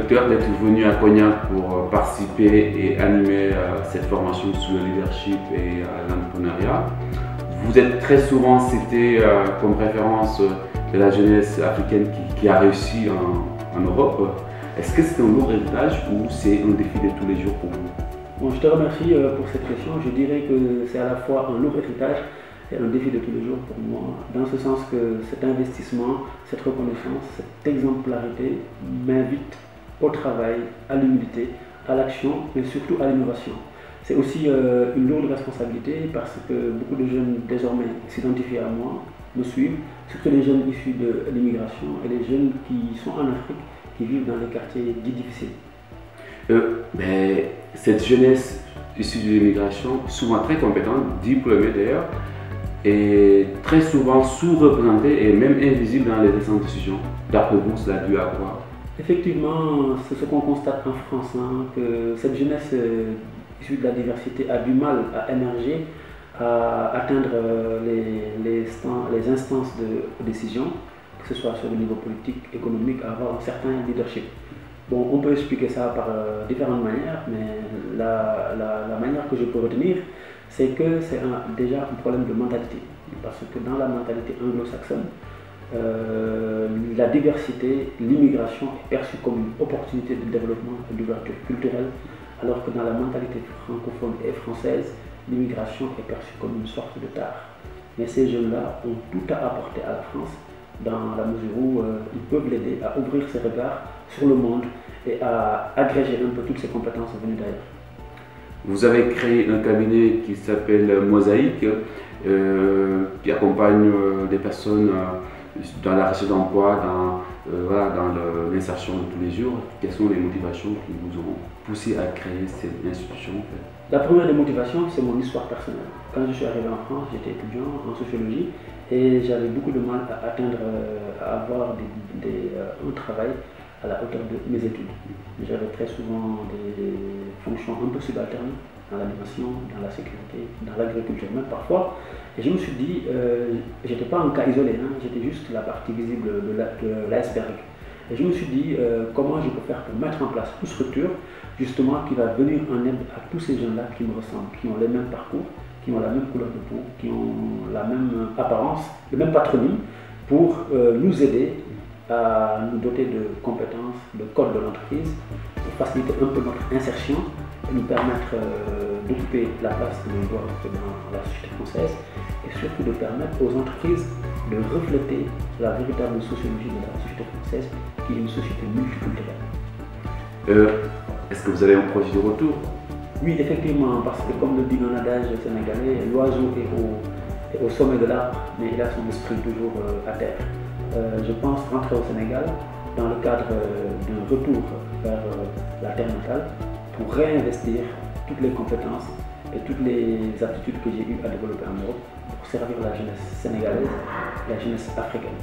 cœur d'être venu à Cognac pour participer et animer cette formation sur le leadership et l'entrepreneuriat. Vous êtes très souvent cité comme référence de la jeunesse africaine qui a réussi en Europe. Est-ce que c'est un lourd héritage ou c'est un défi de tous les jours pour vous? Bon, je te remercie pour cette question. Je dirais que c'est à la fois un lourd héritage et un défi de tous les jours pour moi, dans ce sens que cet investissement, cette reconnaissance, cette exemplarité m'invite au travail, à l'humilité, à l'action, mais surtout à l'innovation. C'est aussi une lourde responsabilité parce que beaucoup de jeunes désormais s'identifient à moi, me suivent, surtout les jeunes issus de l'immigration et les jeunes qui sont en Afrique, qui vivent dans les quartiers dits difficiles. Cette jeunesse issue de l'immigration, souvent très compétente, diplômée d'ailleurs, est très souvent sous-représentée et même invisible dans les instances de décision. D'après vous, cela est dû à quoi? Effectivement, c'est ce qu'on constate en France, que cette jeunesse issue de la diversité a du mal à émerger, à atteindre les instances de décision, que ce soit sur le niveau politique, économique, à avoir un certain leadership. Bon, on peut expliquer ça par différentes manières, mais la manière que je peux retenir, c'est que c'est déjà un problème de mentalité. Parce que dans la mentalité anglo-saxonne, la diversité, l'immigration est perçue comme une opportunité de développement et d'ouverture culturelle, alors que dans la mentalité francophone et française, l'immigration est perçue comme une sorte de tare. Mais ces jeunes-là ont tout à apporter à la France, dans la mesure où ils peuvent l'aider à ouvrir ses regards sur le monde et à agréger un peu toutes ces compétences venues d'ailleurs. Vous avez créé un cabinet qui s'appelle Mosaïque, qui accompagne des personnes dans la recherche d'emploi, dans l'insertion de tous les jours. Quelles sont les motivations qui vous ont poussé à créer cette institution en fait? La première des motivations, c'est mon histoire personnelle. Quand je suis arrivé en France, j'étais étudiant en sociologie et j'avais beaucoup de mal à atteindre, à avoir un travail à la hauteur de mes études. J'avais très souvent des fonctions un peu subalternes dans l'animation, dans la sécurité, dans l'agriculture même parfois. Et je me suis dit, je n'étais pas un cas isolé, j'étais juste la partie visible de l'iceberg. Et je me suis dit, comment je peux faire pour mettre en place une structure justement qui va venir en aide à tous ces jeunes-là qui me ressemblent, qui ont les mêmes parcours, qui ont la même couleur de peau, qui ont la même apparence, le même patronyme, pour nous aider à nous doter de compétences, de code de l'entreprise, pour faciliter un peu notre insertion et nous permettre d'occuper la place que nous doit occuper dans la société française et surtout de permettre aux entreprises de refléter la véritable sociologie de la société française qui est une société multiculturelle. Est-ce que vous avez un projet de retour? Oui, effectivement, parce que comme le dit un adage sénégalais, l'oiseau est au sommet de l'arbre, mais il a son esprit toujours à terre. Je pense rentrer au Sénégal dans le cadre d'un retour vers la terre natale pour réinvestir toutes les compétences et toutes les aptitudes que j'ai eues à développer en Europe pour servir la jeunesse sénégalaise et la jeunesse africaine.